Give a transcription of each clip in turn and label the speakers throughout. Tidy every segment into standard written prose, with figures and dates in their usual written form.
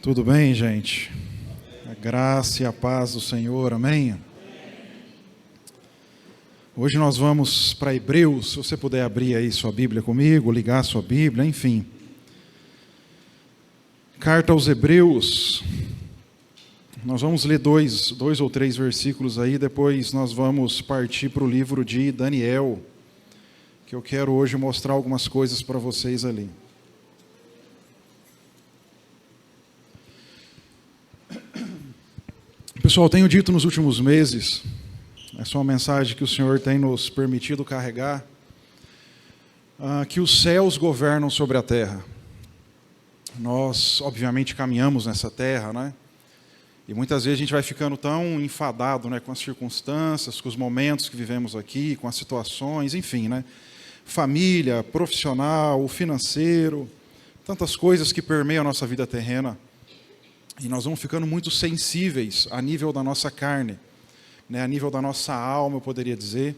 Speaker 1: Tudo bem, gente? A graça e a paz do Senhor, amém? Hoje nós vamos para Hebreus, se você puder abrir aí sua Bíblia comigo, ligar sua Bíblia, enfim. Carta aos Hebreus, nós vamos ler dois ou três versículos aí, depois nós vamos partir para o livro de Daniel, que eu quero hoje mostrar algumas coisas para vocês ali. Pessoal, tenho dito nos últimos meses, essa é uma mensagem que o Senhor tem nos permitido carregar, que os céus governam sobre a terra. Nós, obviamente, caminhamos nessa terra, né? E muitas vezes a gente vai ficando tão enfadado, né, com as circunstâncias, com os momentos que vivemos aqui, com as situações, enfim, né? Família, profissional, financeiro, tantas coisas que permeiam a nossa vida terrena. E nós vamos ficando muito sensíveis a nível da nossa carne, né, a nível da nossa alma, eu poderia dizer,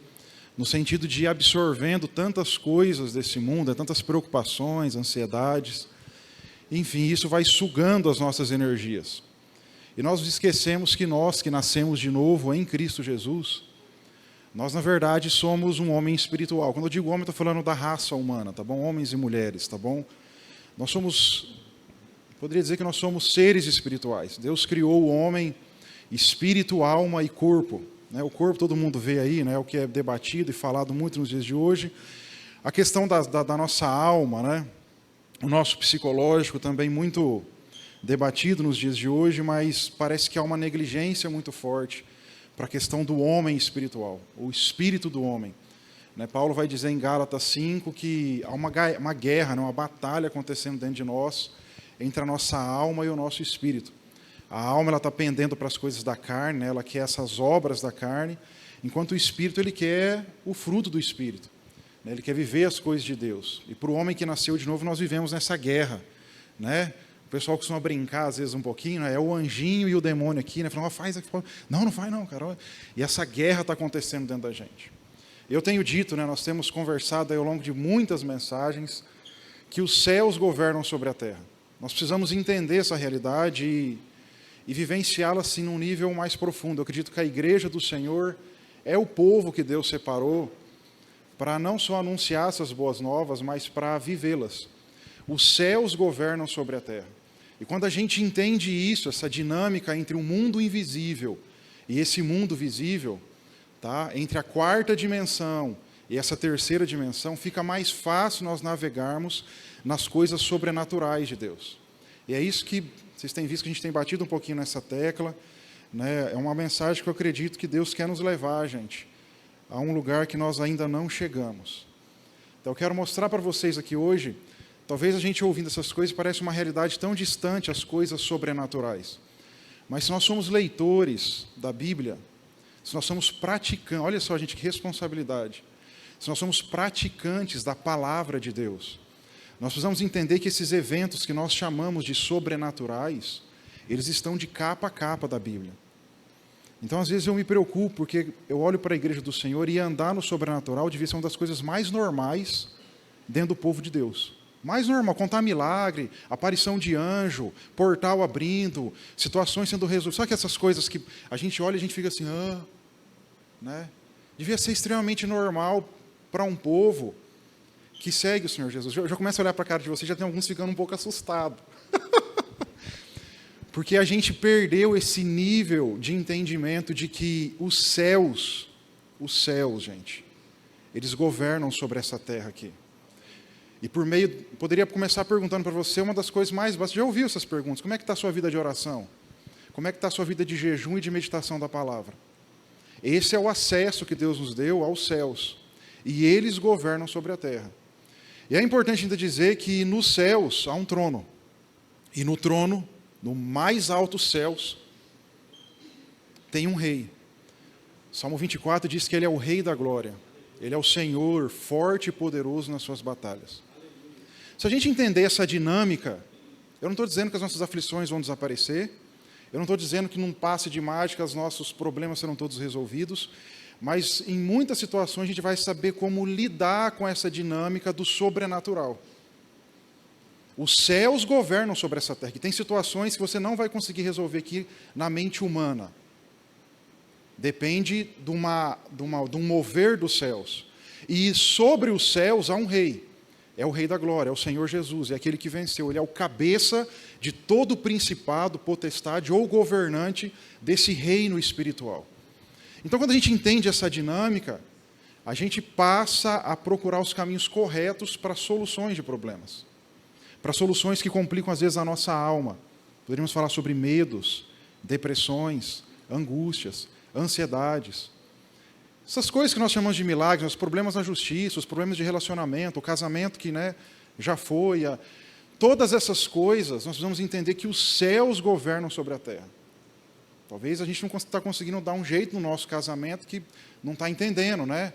Speaker 1: no sentido de ir absorvendo tantas coisas desse mundo, tantas preocupações, ansiedades, enfim, isso vai sugando as nossas energias. E nós esquecemos que nós que nascemos de novo em Cristo Jesus, nós na verdade somos um homem espiritual. Quando eu digo homem, estou falando da raça humana, tá bom? Homens e mulheres, tá bom? Nós somos... Poderia dizer que nós somos seres espirituais. Deus criou o homem, espírito, alma e corpo. O corpo todo mundo vê aí, né? O que é debatido e falado muito nos dias de hoje. A questão da nossa alma, né? O nosso psicológico também muito debatido nos dias de hoje, mas parece que há uma negligência muito forte para a questão do homem espiritual, o espírito do homem. Paulo vai dizer em Gálatas 5 que há uma guerra, uma batalha acontecendo dentro de nós, entre a nossa alma e o nosso espírito. A alma está pendendo para as coisas da carne, ela quer essas obras da carne, enquanto o espírito ele quer o fruto do espírito. Ele quer viver as coisas de Deus. E para o homem que nasceu de novo, nós vivemos nessa guerra. O pessoal costuma brincar, às vezes, um pouquinho, é o anjinho e o demônio aqui, falando, faz aqui. Não faz não, cara. E essa guerra está acontecendo dentro da gente. Eu tenho dito, nós temos conversado aí ao longo de muitas mensagens, que os céus governam sobre a terra. Nós precisamos entender essa realidade e vivenciá-la assim num nível mais profundo. Eu acredito que a igreja do Senhor é o povo que Deus separou para não só anunciar essas boas novas, mas para vivê-las. Os céus governam sobre a terra. E quando a gente entende isso, essa dinâmica entre o mundo invisível e esse mundo visível, entre a quarta dimensão e essa terceira dimensão, fica mais fácil nós navegarmos nas coisas sobrenaturais de Deus. E é isso que vocês têm visto que a gente tem batido um pouquinho nessa tecla, É uma mensagem que eu acredito que Deus quer nos levar, gente, a um lugar que nós ainda não chegamos. Então eu quero mostrar para vocês aqui hoje, talvez a gente ouvindo essas coisas parece uma realidade tão distante, as coisas sobrenaturais. Mas se nós somos leitores da Bíblia, se nós somos praticantes, olha só, gente, que responsabilidade. Se nós somos praticantes da palavra de Deus, nós precisamos entender que esses eventos que nós chamamos de sobrenaturais, eles estão de capa a capa da Bíblia. Então, às vezes eu me preocupo, porque eu olho para a igreja do Senhor e andar no sobrenatural devia ser uma das coisas mais normais dentro do povo de Deus. Mais normal, contar milagre, aparição de anjo, portal abrindo, situações sendo resolvidas. Sabe que essas coisas que a gente olha e a gente fica assim, Devia ser extremamente normal para um povo que segue o Senhor Jesus. Eu já começo a olhar para a cara de vocês, já tem alguns ficando um pouco assustados. Porque a gente perdeu esse nível de entendimento de que os céus, gente, eles governam sobre essa terra aqui. E poderia começar perguntando para você uma das coisas mais básicas. Já ouviu essas perguntas? Como é que está a sua vida de oração? Como é que está a sua vida de jejum e de meditação da palavra? Esse é o acesso que Deus nos deu aos céus. E eles governam sobre a terra. E é importante ainda dizer que nos céus há um trono. E no trono, no mais altos céus, tem um rei. Salmo 24 diz que ele é o rei da glória. Ele é o Senhor, forte e poderoso nas suas batalhas. Se a gente entender essa dinâmica, eu não estou dizendo que as nossas aflições vão desaparecer, eu não estou dizendo que num passe de mágica os nossos problemas serão todos resolvidos, mas em muitas situações a gente vai saber como lidar com essa dinâmica do sobrenatural. Os céus governam sobre essa terra. E tem situações que você não vai conseguir resolver aqui na mente humana. Depende de um mover dos céus. E sobre os céus há um rei. É o Rei da Glória, é o Senhor Jesus, é aquele que venceu. Ele é o cabeça de todo principado, potestade ou governante desse reino espiritual. Então, quando a gente entende essa dinâmica, a gente passa a procurar os caminhos corretos para soluções de problemas. Para soluções que complicam, às vezes, a nossa alma. Poderíamos falar sobre medos, depressões, angústias, ansiedades. Essas coisas que nós chamamos de milagres, os problemas na justiça, os problemas de relacionamento, o casamento que já foi. Todas essas coisas, nós precisamos entender que os céus governam sobre a terra. Talvez a gente não está conseguindo dar um jeito no nosso casamento que não está entendendo, né?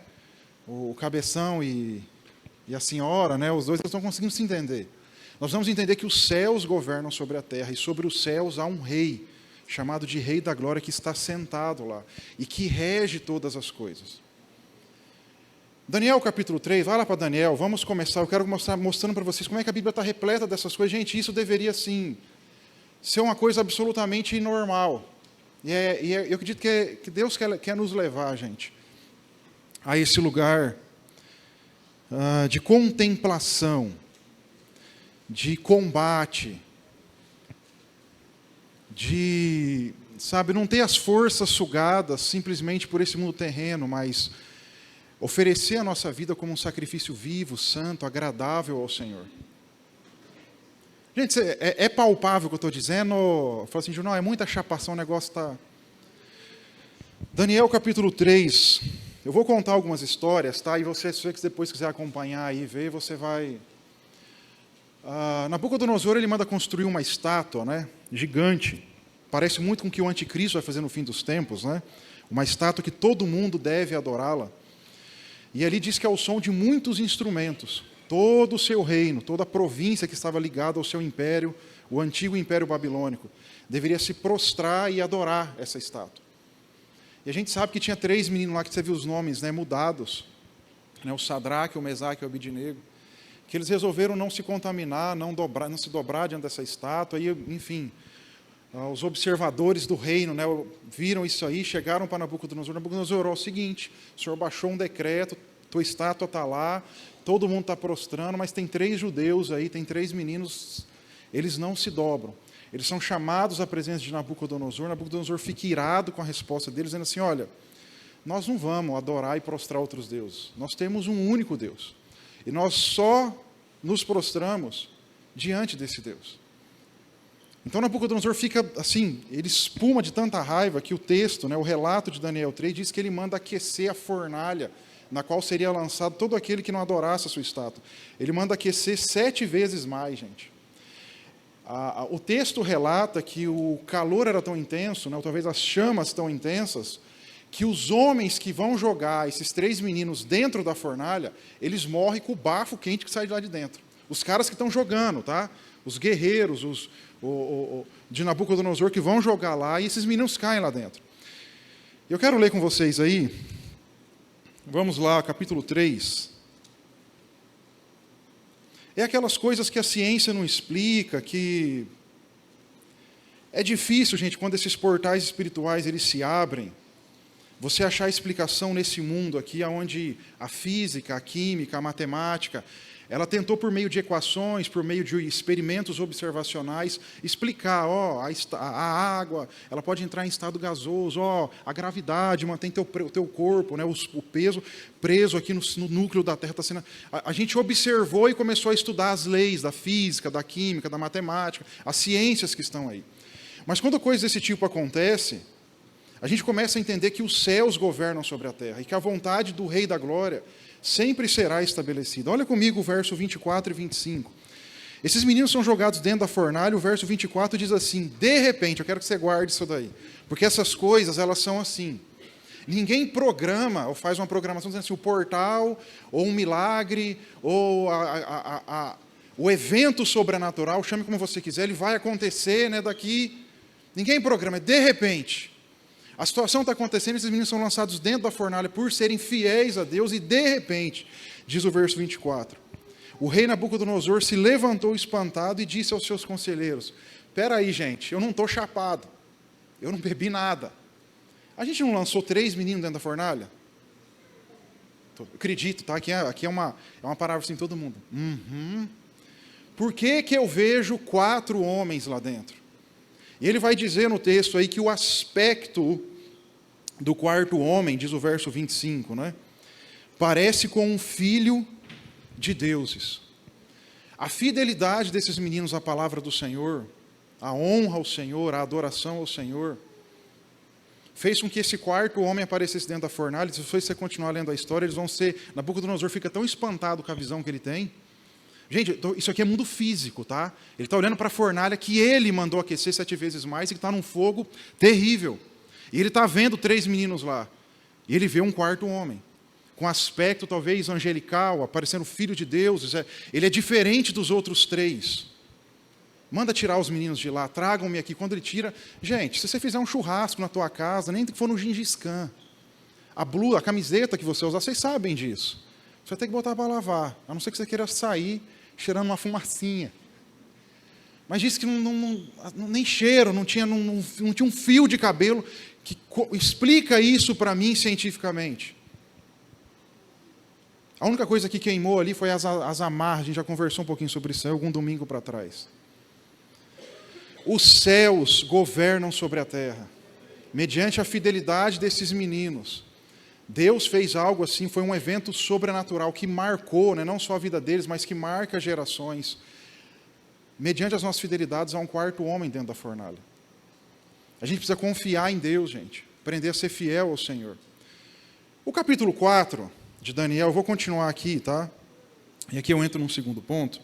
Speaker 1: O cabeção e a senhora, né? Os dois não estão conseguindo se entender. Nós vamos entender que os céus governam sobre a terra e sobre os céus há um rei, chamado de Rei da Glória, que está sentado lá e que rege todas as coisas. Daniel capítulo 3, vai lá para Daniel, vamos começar. Eu quero mostrando para vocês como é que a Bíblia está repleta dessas coisas. Gente, isso deveria sim ser uma coisa absolutamente normal. Eu acredito que Deus quer nos levar, gente, a esse lugar de contemplação, de combate, de, não ter as forças sugadas simplesmente por esse mundo terreno, mas oferecer a nossa vida como um sacrifício vivo, santo, agradável ao Senhor. Gente, é palpável o que eu estou dizendo? Eu falo assim, Junão, é muita chapação, o negócio está... Daniel capítulo 3, eu vou contar algumas histórias, tá? E você, se você depois quiser acompanhar e ver, você vai... Nabucodonosor, ele manda construir uma estátua, né, gigante. Parece muito com o que o anticristo vai fazer no fim dos tempos, né? Uma estátua que todo mundo deve adorá-la. E ali diz que é o som de muitos instrumentos. Todo o seu reino, toda a província que estava ligada ao seu império, o antigo império babilônico, deveria se prostrar e adorar essa estátua. E a gente sabe que tinha 3 meninos lá, que você viu os nomes, né, mudados, né, o Sadraque, o Mesaque e o Abidnego, que eles resolveram não se contaminar, não se dobrar diante dessa estátua, e, enfim, os observadores do reino, né, viram isso aí, chegaram para Nabucodonosor. Nabucodonosor orou o seguinte: o Senhor baixou um decreto, tua estátua está lá, todo mundo está prostrando, mas tem 3 judeus aí, tem 3 meninos, eles não se dobram. Eles são chamados à presença de Nabucodonosor. Nabucodonosor fica irado com a resposta deles, dizendo assim: olha, nós não vamos adorar e prostrar outros deuses, nós temos um único Deus. E nós só nos prostramos diante desse Deus. Então Nabucodonosor fica assim, ele espuma de tanta raiva que o texto, né, o relato de Daniel 3, diz que ele manda aquecer a fornalha na qual seria lançado todo aquele que não adorasse a sua estátua. Ele manda aquecer 7 vezes mais, gente. O texto relata que o calor era tão intenso, né, ou talvez as chamas tão intensas, que os homens que vão jogar esses 3 meninos dentro da fornalha, eles morrem com o bafo quente que sai de lá de dentro. Os caras que estão jogando, tá? Os guerreiros, de Nabucodonosor que vão jogar lá, e esses meninos caem lá dentro. Eu quero ler com vocês aí, vamos lá, capítulo 3. É aquelas coisas que a ciência não explica, que é difícil, gente, quando esses portais espirituais eles se abrem, você achar explicação nesse mundo aqui, onde a física, a química, a matemática, ela tentou por meio de equações, por meio de experimentos observacionais, explicar, a água, ela pode entrar em estado gasoso, a gravidade mantém teu corpo, né, o peso preso aqui no núcleo da Terra. Tá sendo, a gente observou e começou a estudar as leis da física, da química, da matemática, as ciências que estão aí. Mas quando coisas desse tipo acontecem, a gente começa a entender que os céus governam sobre a terra e que a vontade do Rei da Glória sempre será estabelecida. Olha comigo o verso 24 e 25. Esses meninos são jogados dentro da fornalha, o verso 24 diz assim: de repente, eu quero que você guarde isso daí, porque essas coisas, elas são assim. Ninguém programa ou faz uma programação dizendo assim, o portal, ou um milagre, ou o evento sobrenatural, chame como você quiser, ele vai acontecer, né, daqui. Ninguém programa, de repente. A situação está acontecendo, esses meninos são lançados dentro da fornalha por serem fiéis a Deus, e de repente, diz o verso 24, O rei Nabucodonosor se levantou espantado e disse aos seus conselheiros: espera aí, gente, eu não estou chapado, eu não bebi nada. A gente não lançou 3 meninos dentro da fornalha? Eu acredito, tá? Aqui é uma palavra assim, todo mundo. Uhum. Por que eu vejo 4 homens lá dentro? E ele vai dizer no texto aí que o aspecto do 4º homem, diz o verso 25, né? Parece com um filho de deuses. A fidelidade desses meninos à palavra do Senhor, a honra ao Senhor, a adoração ao Senhor, fez com que esse 4º homem aparecesse dentro da fornalha. Se você continuar lendo a história, eles vão ser... Nabucodonosor fica tão espantado com a visão que ele tem. Gente, isso aqui é mundo físico, tá? Ele está olhando para a fornalha que ele mandou aquecer 7 vezes mais e que está num fogo terrível. E ele está vendo 3 meninos lá. E ele vê um 4º homem, com aspecto talvez angelical, aparecendo filho de deuses. Ele é diferente dos outros 3. Manda tirar os meninos de lá, tragam-me aqui. Quando ele tira... Gente, se você fizer um churrasco na tua casa, nem que for no Gengis Khan, a camiseta que você usar, vocês sabem disso. Você vai ter que botar para lavar, a não ser que você queira sair cheirando uma fumacinha. Mas disse que nem cheiro, não tinha um fio de cabelo. Explica isso para mim cientificamente. A única coisa que queimou ali foi as amarras. A gente já conversou um pouquinho sobre isso algum domingo para trás. Os céus governam sobre a terra, mediante a fidelidade desses meninos. Deus fez algo assim, foi um evento sobrenatural que marcou, né, não só a vida deles, mas que marca gerações. Mediante as nossas fidelidades, há um 4º homem dentro da fornalha. A gente precisa confiar em Deus, gente, aprender a ser fiel ao Senhor. O capítulo 4 de Daniel, eu vou continuar aqui, tá? E aqui eu entro num segundo ponto.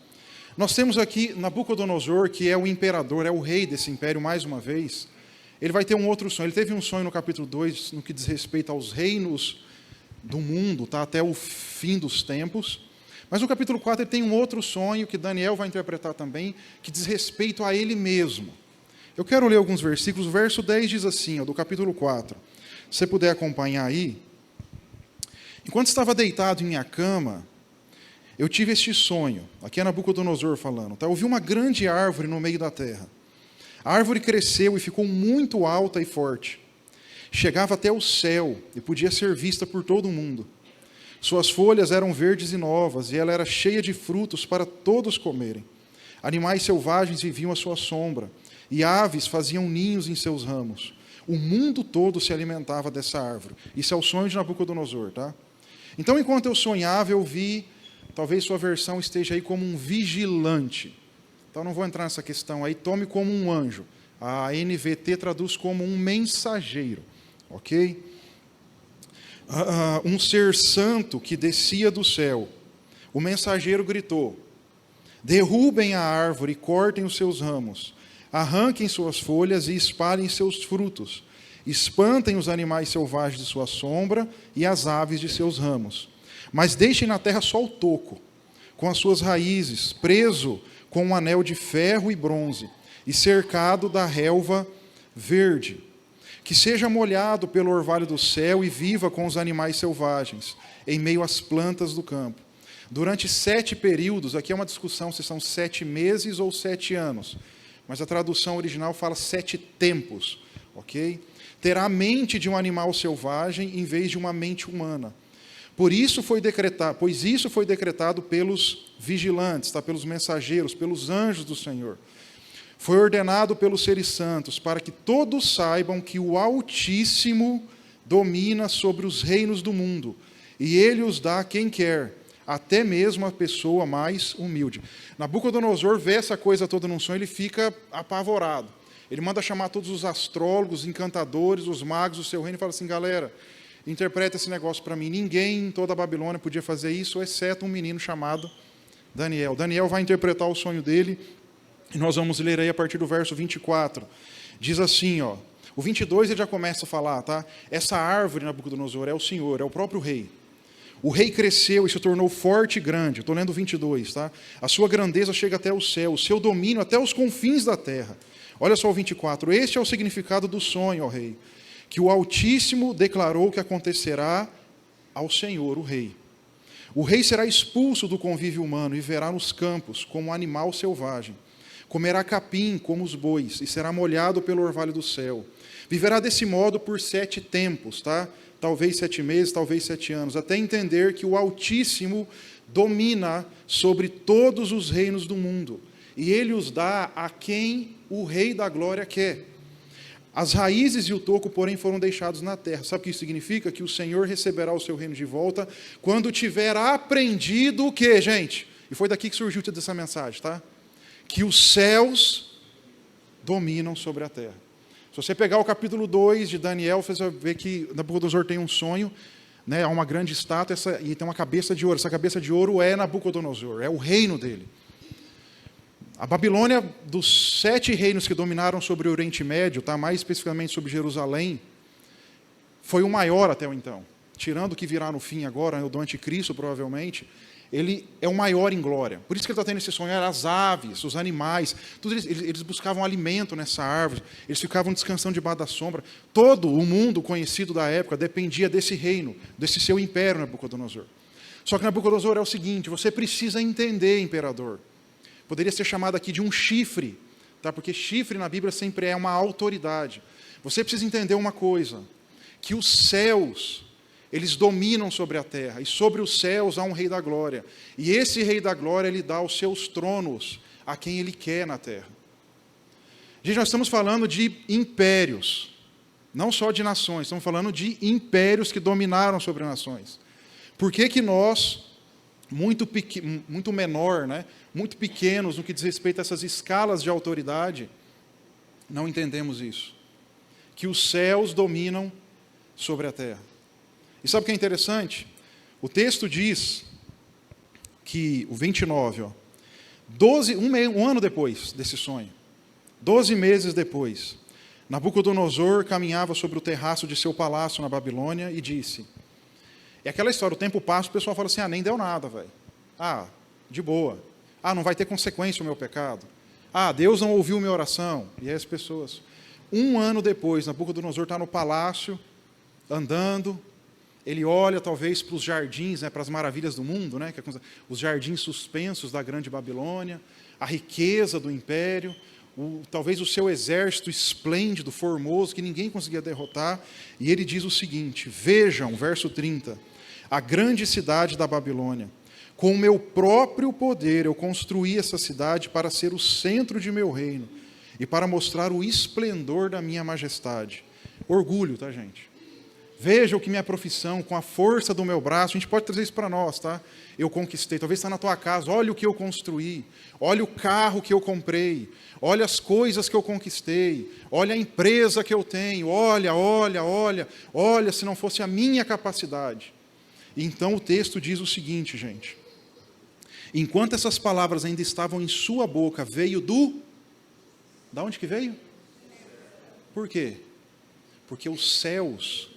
Speaker 1: Nós temos aqui Nabucodonosor, que é o imperador, é o rei desse império mais uma vez. Ele vai ter um outro sonho. Ele teve um sonho no capítulo 2, no que diz respeito aos reinos do mundo, tá? Até o fim dos tempos. Mas no capítulo 4 ele tem um outro sonho, que Daniel vai interpretar também, que diz respeito a ele mesmo. Eu quero ler alguns versículos. O verso 10 diz assim, do capítulo 4. Se você puder acompanhar aí. Enquanto estava deitado em minha cama, eu tive este sonho. Aqui é Nabucodonosor falando. Tá? Eu vi uma grande árvore no meio da terra. A árvore cresceu e ficou muito alta e forte. Chegava até o céu e podia ser vista por todo o mundo. Suas folhas eram verdes e novas, e ela era cheia de frutos para todos comerem. Animais selvagens viviam à sua sombra, e aves faziam ninhos em seus ramos. O mundo todo se alimentava dessa árvore. Isso é o sonho de Nabucodonosor, tá? Então, enquanto eu sonhava, eu vi, talvez sua versão esteja aí como um vigilante. Então, não vou entrar nessa questão aí. Tome como um anjo. A NVT traduz como um mensageiro. Ok? Um ser santo que descia do céu. O mensageiro gritou: derrubem a árvore e cortem os seus ramos. Arranquem suas folhas e espalhem seus frutos. Espantem os animais selvagens de sua sombra e as aves de seus ramos. Mas deixem na terra só o toco, com as suas raízes, preso com um anel de ferro e bronze, e cercado da relva verde, que seja molhado pelo orvalho do céu e viva com os animais selvagens, em meio às plantas do campo. Durante 7 períodos, aqui é uma discussão se são 7 meses ou 7 anos, mas a tradução original fala 7 tempos, ok? Terá a mente de um animal selvagem em vez de uma mente humana. Pois isso foi decretado pelos vigilantes, tá? Pelos mensageiros, pelos anjos do Senhor. Foi ordenado pelos seres santos, para que todos saibam que o Altíssimo domina sobre os reinos do mundo, e ele os dá a quem quer, até mesmo a pessoa mais humilde. Nabucodonosor vê essa coisa toda num sonho, ele fica apavorado. Ele manda chamar todos os astrólogos, encantadores, os magos do seu reino e fala assim: galera, interpreta esse negócio para mim. Ninguém em toda a Babilônia podia fazer isso, exceto um menino chamado Daniel. Daniel vai interpretar o sonho dele, e nós vamos ler aí a partir do verso 24. Diz assim, ó, o 22 ele já começa a falar, tá? Essa árvore, Nabucodonosor, é o Senhor, é o próprio rei. O rei cresceu e se tornou forte e grande. Eu estou lendo o 22, tá? A sua grandeza chega até o céu, o seu domínio até os confins da terra. Olha só o 24. Este é o significado do sonho, ó rei, que o Altíssimo declarou que acontecerá ao Senhor, o rei. O rei será expulso do convívio humano e viverá nos campos como um animal selvagem. Comerá capim como os bois e será molhado pelo orvalho do céu. Viverá desse modo por 7 tempos, tá? Talvez 7 meses, talvez 7 anos, até entender que o Altíssimo domina sobre todos os reinos do mundo, e ele os dá a quem o Rei da Glória quer. As raízes e o toco, porém, foram deixados na terra. Sabe o que isso significa? Que o Senhor receberá o seu reino de volta quando tiver aprendido o quê, gente? E foi daqui que surgiu o título dessa mensagem, tá? Que os céus dominam sobre a terra. Se você pegar o capítulo 2 de Daniel, você vai ver que Nabucodonosor tem um sonho, né? Há uma grande estátua e tem uma cabeça de ouro. Essa cabeça de ouro é Nabucodonosor, é o reino dele. A Babilônia, dos 7 reinos que dominaram sobre o Oriente Médio, tá? Mais especificamente sobre Jerusalém, foi o maior até o então. Tirando o que virá no fim agora, o do anticristo provavelmente, ele é o maior em glória. Por isso que ele está tendo esse sonho, as aves, os animais, tudo eles buscavam alimento nessa árvore, eles ficavam descansando debaixo da sombra. Todo o mundo conhecido da época dependia desse reino, desse seu império, Nabucodonosor. Só que Nabucodonosor é o seguinte, você precisa entender, imperador. Poderia ser chamado aqui de um chifre, tá? Porque chifre na Bíblia sempre é uma autoridade. Você precisa entender uma coisa, que os céus, eles dominam sobre a terra, e sobre os céus há um Rei da Glória. E esse Rei da Glória, ele dá os seus tronos a quem ele quer na terra. Gente, nós estamos falando de impérios, não só de nações, estamos falando de impérios que dominaram sobre nações. Por que nós, muito menor, né, muito pequenos no que diz respeito a essas escalas de autoridade, não entendemos isso? Que os céus dominam sobre a terra. E sabe o que é interessante? O texto diz que, o 29, um ano depois desse sonho, 12 meses depois, Nabucodonosor caminhava sobre o terraço de seu palácio na Babilônia e disse, é aquela história, o tempo passa, o pessoal fala assim, nem deu nada, velho. De boa. Não vai ter consequência o meu pecado. Deus não ouviu minha oração. E aí as pessoas. Um ano depois, Nabucodonosor está no palácio, andando, ele olha talvez para os jardins, né, para as maravilhas do mundo, né, os jardins suspensos da grande Babilônia, a riqueza do império, talvez o seu exército esplêndido, formoso, que ninguém conseguia derrotar, e ele diz o seguinte, vejam, verso 30, a grande cidade da Babilônia, com o meu próprio poder eu construí essa cidade para ser o centro de meu reino, e para mostrar o esplendor da minha majestade. Orgulho, tá, gente? Veja o que minha profissão, com a força do meu braço, a gente pode trazer isso para nós, tá? Eu conquistei, talvez está na tua casa, olha o que eu construí, olha o carro que eu comprei, olha as coisas que eu conquistei, olha a empresa que eu tenho, olha, se não fosse a minha capacidade. Então o texto diz o seguinte, gente, enquanto essas palavras ainda estavam em sua boca, veio da onde que veio? Por quê? Porque os céus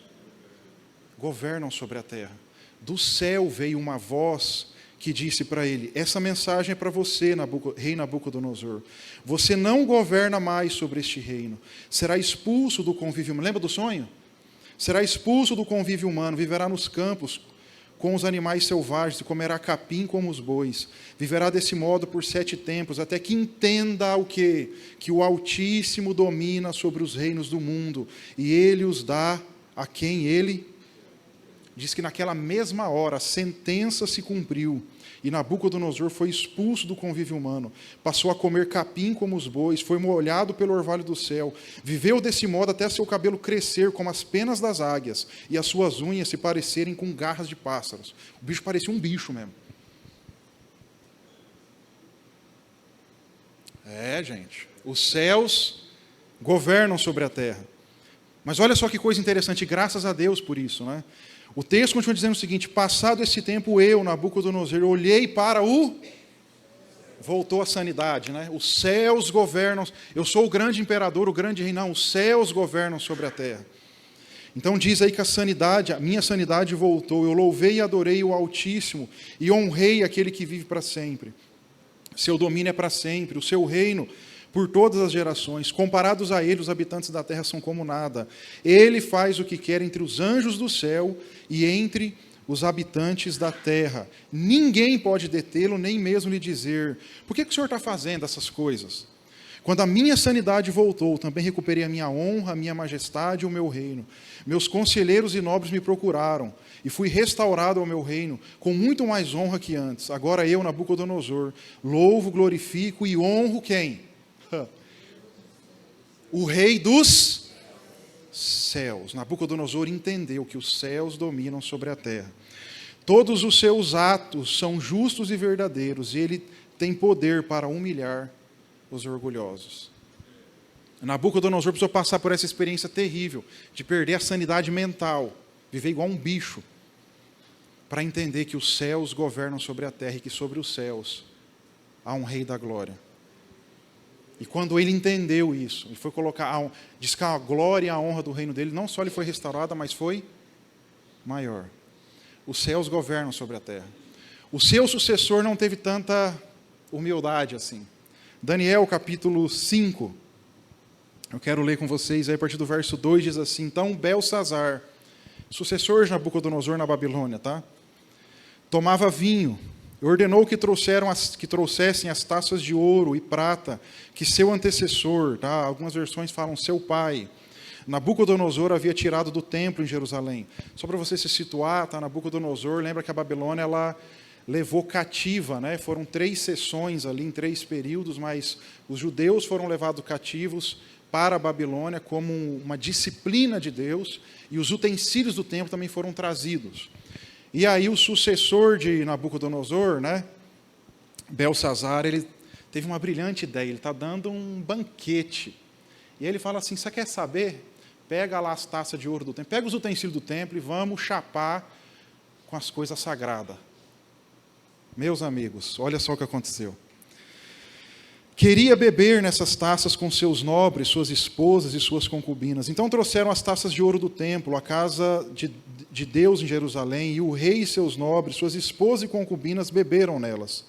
Speaker 1: governam sobre a terra. Do céu veio uma voz que disse para ele, essa mensagem é para você, rei Nabucodonosor. Você não governa mais sobre este reino. Será expulso do convívio humano. Lembra do sonho? Será expulso do convívio humano, viverá nos campos com os animais selvagens e comerá capim como os bois. Viverá desse modo por 7 tempos, até que entenda o quê? Que o Altíssimo domina sobre os reinos do mundo, e ele os dá a quem ele diz que naquela mesma hora a sentença se cumpriu e Nabucodonosor foi expulso do convívio humano, passou a comer capim como os bois, foi molhado pelo orvalho do céu, viveu desse modo até seu cabelo crescer como as penas das águias e as suas unhas se parecerem com garras de pássaros. O bicho parecia um bicho mesmo. Gente, os céus governam sobre a terra. Mas olha só que coisa interessante, graças a Deus por isso, né? O texto continua dizendo o seguinte, passado esse tempo eu, Nabucodonosor, olhei para voltou a sanidade, né? Os céus governam, eu sou o grande imperador, o grande rei, não, os céus governam sobre a terra. Então diz aí que a minha sanidade voltou, eu louvei e adorei o Altíssimo e honrei aquele que vive para sempre. Seu domínio é para sempre, o seu reino por todas as gerações. Comparados a ele, os habitantes da terra são como nada. Ele faz o que quer entre os anjos do céu e entre os habitantes da terra. Ninguém pode detê-lo, nem mesmo lhe dizer: por que o Senhor está fazendo essas coisas? Quando a minha sanidade voltou, também recuperei a minha honra, a minha majestade e o meu reino. Meus conselheiros e nobres me procuraram, e fui restaurado ao meu reino, com muito mais honra que antes. Agora eu, Nabucodonosor, louvo, glorifico e honro quem? O Rei dos céus. Nabucodonosor entendeu que os céus dominam sobre a terra. Todos os seus atos são justos e verdadeiros, e ele tem poder para humilhar os orgulhosos. Nabucodonosor precisou passar por essa experiência terrível de perder a sanidade mental, viver igual um bicho, para entender que os céus governam sobre a terra e que sobre os céus há um Rei da glória. E quando ele entendeu isso, ele foi colocar, diz que a glória e a honra do reino dele, não só ele foi restaurada, mas foi maior. Os céus governam sobre a terra. O seu sucessor não teve tanta humildade assim. Daniel capítulo 5, eu quero ler com vocês aí a partir do verso 2, diz assim: então Belsazar, sucessor de Nabucodonosor na Babilônia, tomava vinho, ordenou que trouxessem as taças de ouro e prata que seu antecessor, algumas versões falam seu pai, Nabucodonosor havia tirado do templo em Jerusalém. Só para você se situar, Nabucodonosor, lembra que a Babilônia ela levou cativa, foram 3 sessões ali, em 3 períodos, mas os judeus foram levados cativos para a Babilônia como uma disciplina de Deus, e os utensílios do templo também foram trazidos. E aí o sucessor de Nabucodonosor, Belsazar, ele teve uma brilhante ideia, ele está dando um banquete. E ele fala assim: você quer saber? Pega lá as taças de ouro do templo, pega os utensílios do templo e vamos chapar com as coisas sagradas. Meus amigos, olha só o que aconteceu. Queria beber nessas taças com seus nobres, suas esposas e suas concubinas. Então trouxeram as taças de ouro do templo, a casa de Deus em Jerusalém, e o rei e seus nobres, suas esposas e concubinas beberam nelas.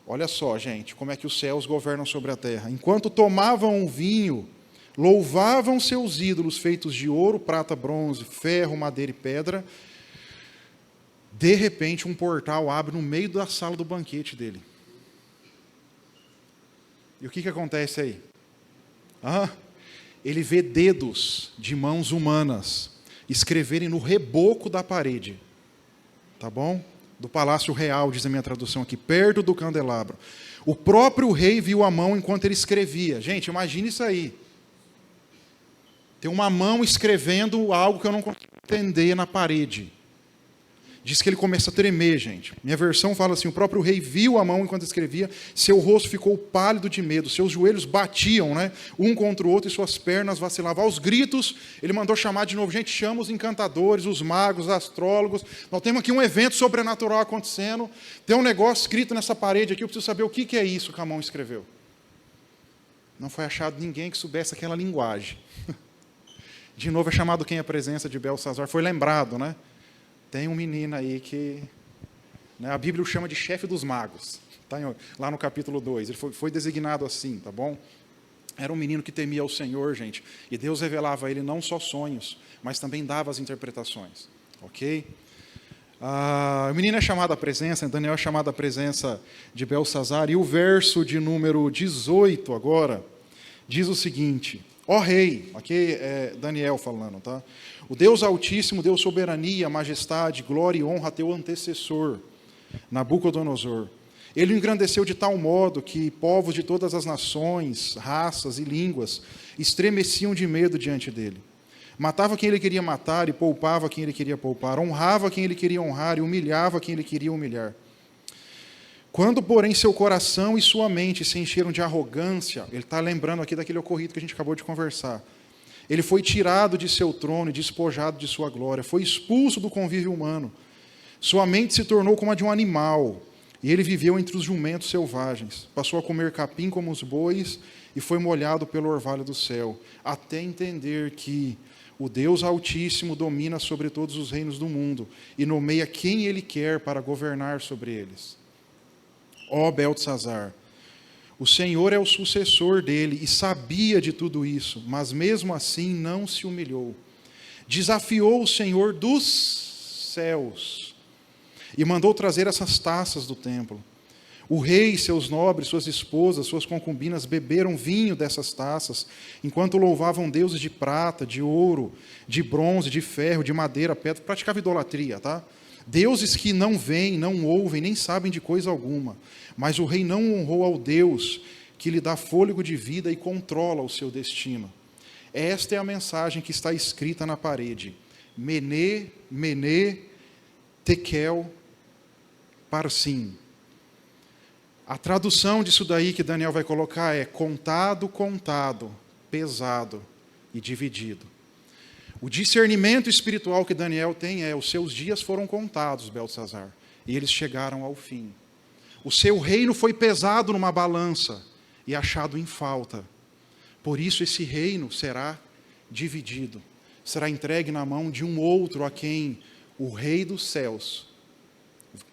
Speaker 1: Olha só, gente, como é que os céus governam sobre a terra. Enquanto tomavam o vinho, louvavam seus ídolos feitos de ouro, prata, bronze, ferro, madeira e pedra. De repente, um portal abre no meio da sala do banquete dele. E o que acontece aí? Ele vê dedos de mãos humanas escreverem no reboco da parede. Tá bom? Do palácio real, diz a minha tradução aqui, perto do candelabro. O próprio rei viu a mão enquanto ele escrevia. Gente, imagine isso aí. Tem uma mão escrevendo algo que eu não consigo entender na parede. Diz que ele começa a tremer, gente. Minha versão fala assim: o próprio rei viu a mão enquanto escrevia, seu rosto ficou pálido de medo, seus joelhos batiam, um contra o outro e suas pernas vacilavam. Aos gritos, ele mandou chamar de novo: gente, chama os encantadores, os magos, os astrólogos, nós temos aqui um evento sobrenatural acontecendo, tem um negócio escrito nessa parede aqui, eu preciso saber o que é isso que a mão escreveu. Não foi achado ninguém que soubesse aquela linguagem. De novo é chamado quem? A presença de Belsazar. Foi lembrado, Tem um menino aí que a Bíblia o chama de chefe dos magos. Lá no capítulo 2. Ele foi designado assim, tá bom? Era um menino que temia o Senhor, gente. E Deus revelava a ele não só sonhos, mas também dava as interpretações. Ok? O menino é chamado à presença, Daniel é chamado à presença de Belsazar. E o verso de número 18 agora diz o seguinte: ó rei, aqui é Daniel falando, tá? O Deus Altíssimo deu soberania, majestade, glória e honra a teu antecessor, Nabucodonosor. Ele o engrandeceu de tal modo que povos de todas as nações, raças e línguas estremeciam de medo diante dele. Matava quem ele queria matar e poupava quem ele queria poupar. Honrava quem ele queria honrar e humilhava quem ele queria humilhar. Quando, porém, seu coração e sua mente se encheram de arrogância, ele está lembrando aqui daquele ocorrido que a gente acabou de conversar, ele foi tirado de seu trono e despojado de sua glória, foi expulso do convívio humano, sua mente se tornou como a de um animal, e ele viveu entre os jumentos selvagens, passou a comer capim como os bois, e foi molhado pelo orvalho do céu, até entender que o Deus Altíssimo domina sobre todos os reinos do mundo, e nomeia quem ele quer para governar sobre eles. Ó Beltesazar, o Senhor é o sucessor dele e sabia de tudo isso, mas mesmo assim não se humilhou. Desafiou o Senhor dos céus. E mandou trazer essas taças do templo. O rei, seus nobres, suas esposas, suas concubinas beberam vinho dessas taças, enquanto louvavam deuses de prata, de ouro, de bronze, de ferro, de madeira, pedra, praticava idolatria, tá? Deuses que não veem, não ouvem, nem sabem de coisa alguma. Mas o rei não honrou ao Deus que lhe dá fôlego de vida e controla o seu destino. Esta é a mensagem que está escrita na parede. Mene, mene, tekel, parsim. A tradução disso daí que Daniel vai colocar é contado, contado, pesado e dividido. O discernimento espiritual que Daniel tem é: os seus dias foram contados, Beltesazar, e eles chegaram ao fim. O seu reino foi pesado numa balança e achado em falta. Por isso esse reino será dividido, será entregue na mão de um outro a quem o rei dos céus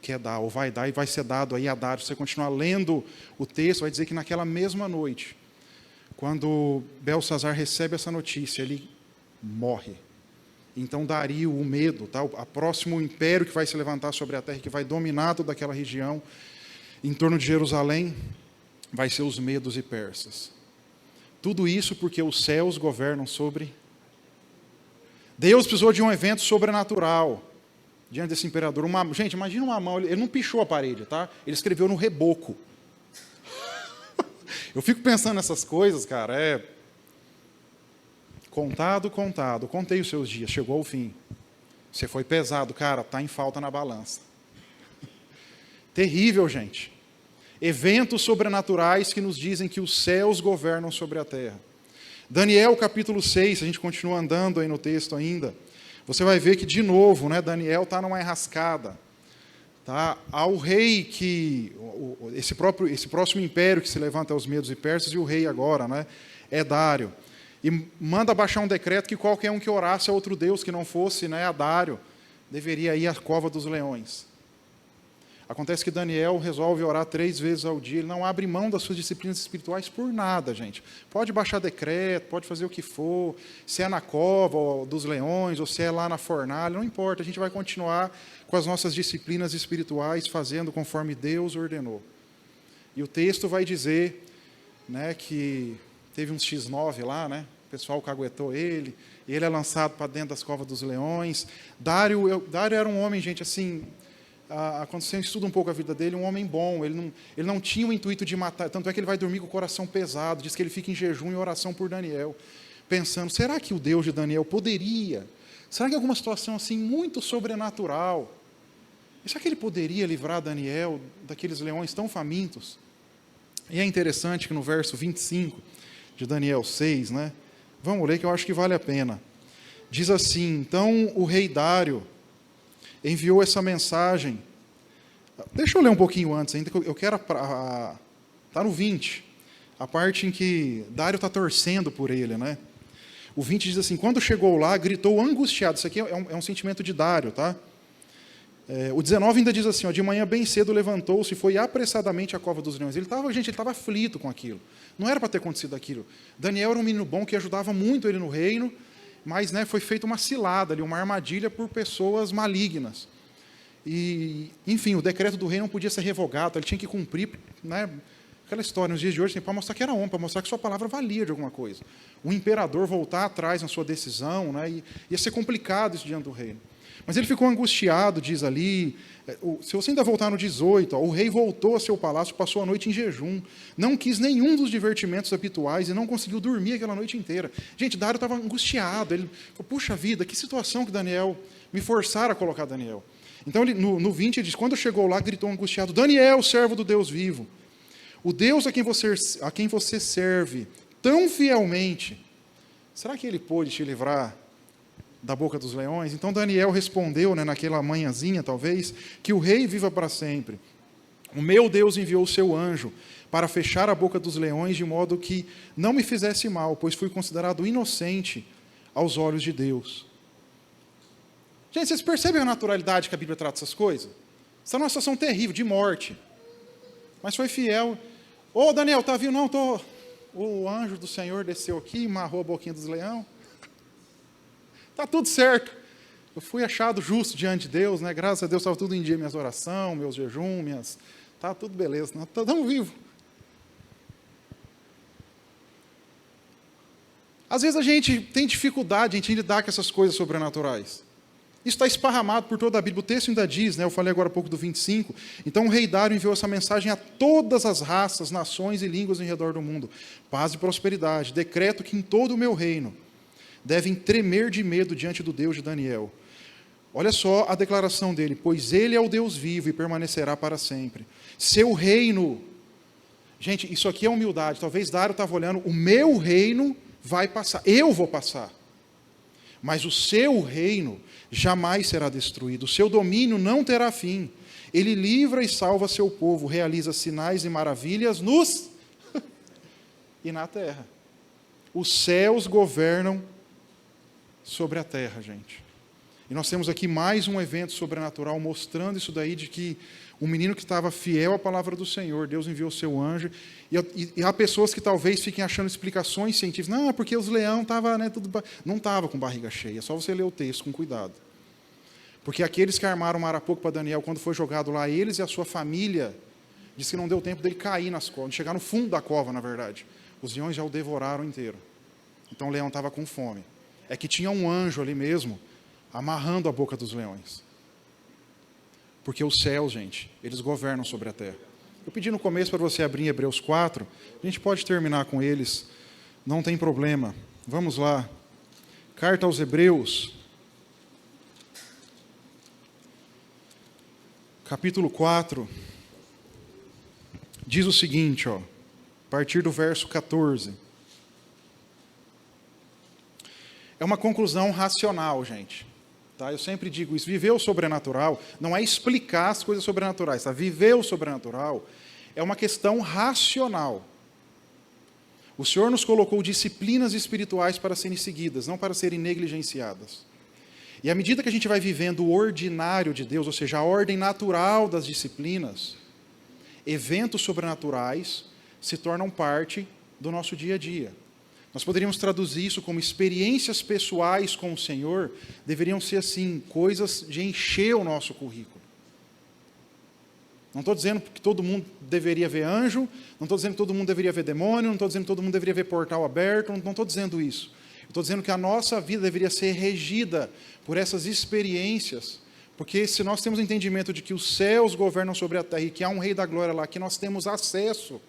Speaker 1: quer dar, ou vai dar, e vai ser dado aí a Dário. Se você continuar lendo o texto, vai dizer que naquela mesma noite, quando Beltesazar recebe essa notícia, ele morre. Então Dario, o medo, tá? O próximo império que vai se levantar sobre a terra, que vai dominar toda aquela região, em torno de Jerusalém, vai ser os medos e persas. Tudo isso porque os céus governam sobre... Deus precisou de um evento sobrenatural diante desse imperador. Gente, imagina uma mão, ele não pichou a parede, tá? Ele escreveu no reboco. Eu fico pensando nessas coisas, cara, contado, contado, contei os seus dias, chegou ao fim. Você foi pesado, cara, está em falta na balança. Terrível, gente. Eventos sobrenaturais que nos dizem que os céus governam sobre a terra. Daniel capítulo 6, a gente continua andando aí no texto ainda, você vai ver que, de novo, né, Daniel está numa enrascada. Tá? Ao rei que... Esse próximo império que se levanta aos medos e persas, e o rei agora, né, é Dário. E manda baixar um decreto que qualquer um que orasse a outro deus que não fosse, né, a Dário, deveria ir à cova dos leões. Acontece que Daniel resolve orar 3 vezes ao dia. Ele não abre mão das suas disciplinas espirituais por nada, gente. Pode baixar decreto, pode fazer o que for. Se é na cova dos leões, ou se é lá na fornalha, não importa. A gente vai continuar com as nossas disciplinas espirituais, fazendo conforme Deus ordenou. E o texto vai dizer, né, que teve uns X9 lá, né? O pessoal caguetou ele. E ele é lançado para dentro das covas dos leões. Dário era um homem, gente, assim... Quando você estuda um pouco a vida dele, um homem bom, ele não tinha o intuito de matar, tanto é que ele vai dormir com o coração pesado, diz que ele fica em jejum e oração por Daniel, pensando, será que o Deus de Daniel poderia, será que em alguma situação assim muito sobrenatural, será que ele poderia livrar Daniel daqueles leões tão famintos? E é interessante que no verso 25 de Daniel 6, né, vamos ler que eu acho que vale a pena, diz assim, então o rei Dário enviou essa mensagem. Deixa eu ler um pouquinho antes ainda, que eu quero... Está no 20, a parte em que Dário está torcendo por ele, né? O 20 diz assim, quando chegou lá, gritou angustiado. Isso aqui é um sentimento de Dário, tá? O 19 ainda diz assim, ó, de manhã bem cedo levantou-se e foi apressadamente à cova dos leões. Ele estava aflito com aquilo. Não era para ter acontecido aquilo. Daniel era um menino bom que ajudava muito ele no reino, mas, né, foi feita uma cilada ali, uma armadilha por pessoas malignas. E, enfim, o decreto do rei não podia ser revogado, ele tinha que cumprir, né, aquela história, nos dias de hoje, para mostrar que era homem, para mostrar que sua palavra valia de alguma coisa. O imperador voltar atrás na sua decisão, né, ia ser complicado isso diante do reino. Mas ele ficou angustiado, diz ali, se você ainda voltar no 18, o rei voltou a seu palácio, passou a noite em jejum, não quis nenhum dos divertimentos habituais e não conseguiu dormir aquela noite inteira. Gente, Dário estava angustiado, ele falou, puxa vida, que situação que Daniel, me forçaram a colocar Daniel. Então, ele, no 20, ele diz, quando chegou lá, gritou angustiado, Daniel, servo do Deus vivo, o Deus a quem você serve tão fielmente, será que ele pôde te livrar da boca dos leões? Então Daniel respondeu, né, naquela manhãzinha talvez, que o rei viva para sempre. O meu Deus enviou o seu anjo para fechar a boca dos leões de modo que não me fizesse mal, pois fui considerado inocente aos olhos de Deus. Gente, vocês percebem a naturalidade que a Bíblia trata essas coisas? Está numa situação terrível, de morte. Mas foi fiel. Ô Daniel, tá vindo? Não, tô. O anjo do Senhor desceu aqui, amarrou a boquinha dos leões. Está tudo certo. eu fui achado justo diante de Deus, né? Graças a Deus estava tudo em dia, minhas orações, meus jejuns, tá tudo beleza, nós estamos vivos. Às vezes a gente tem dificuldade em lidar com essas coisas sobrenaturais. Isso está esparramado por toda a Bíblia. O texto ainda diz, né, eu falei agora há pouco do 25, então o rei Dário enviou essa mensagem a todas as raças, nações e línguas em redor do mundo. Paz e prosperidade. Decreto que em todo o meu reino devem tremer de medo diante do Deus de Daniel. Olha só a declaração dele. Pois ele é o Deus vivo e permanecerá para sempre. Seu reino... Gente, isso aqui é humildade. Talvez Dário estava olhando, o meu reino vai passar. Eu vou passar. Mas o seu reino jamais será destruído. O seu domínio não terá fim. Ele livra e salva seu povo, realiza sinais e maravilhas nos e na terra. Os céus governam sobre a terra, gente. E nós temos aqui mais um evento sobrenatural mostrando isso daí, de que um menino que estava fiel à palavra do Senhor, Deus enviou o seu anjo, e há pessoas que talvez fiquem achando explicações científicas, não, é porque os leões estavam, né, não estavam com barriga cheia, é só você ler o texto com cuidado. Porque aqueles que armaram o arapuco para Daniel, quando foi jogado lá, eles e a sua família, diz que não deu tempo dele cair nas covas, de chegar no fundo da cova, na verdade. Os leões já o devoraram inteiro. Então o leão estava com fome. É que tinha um anjo ali mesmo, amarrando a boca dos leões. Porque os céus, gente, eles governam sobre a terra. Eu pedi no começo para você abrir em Hebreus 4, a gente pode terminar com eles, não tem problema. Vamos lá. Carta aos Hebreus, capítulo 4, diz o seguinte, ó, a partir do verso 14. É uma conclusão racional, gente. Tá? Eu sempre digo isso, viver o sobrenatural não é explicar as coisas sobrenaturais, tá? Viver o sobrenatural é uma questão racional. O Senhor nos colocou disciplinas espirituais para serem seguidas, não para serem negligenciadas. E à medida que a gente vai vivendo o ordinário de Deus, ou seja, a ordem natural das disciplinas, eventos sobrenaturais se tornam parte do nosso dia a dia. Nós poderíamos traduzir isso como experiências pessoais com o Senhor, deveriam ser assim, coisas de encher o nosso currículo. Não estou dizendo que todo mundo deveria ver anjo, não estou dizendo que todo mundo deveria ver demônio, não estou dizendo que todo mundo deveria ver portal aberto, não estou dizendo isso. Estou dizendo que a nossa vida deveria ser regida por essas experiências, porque se nós temos o entendimento de que os céus governam sobre a terra e que há um Rei da Glória lá, que nós temos acesso,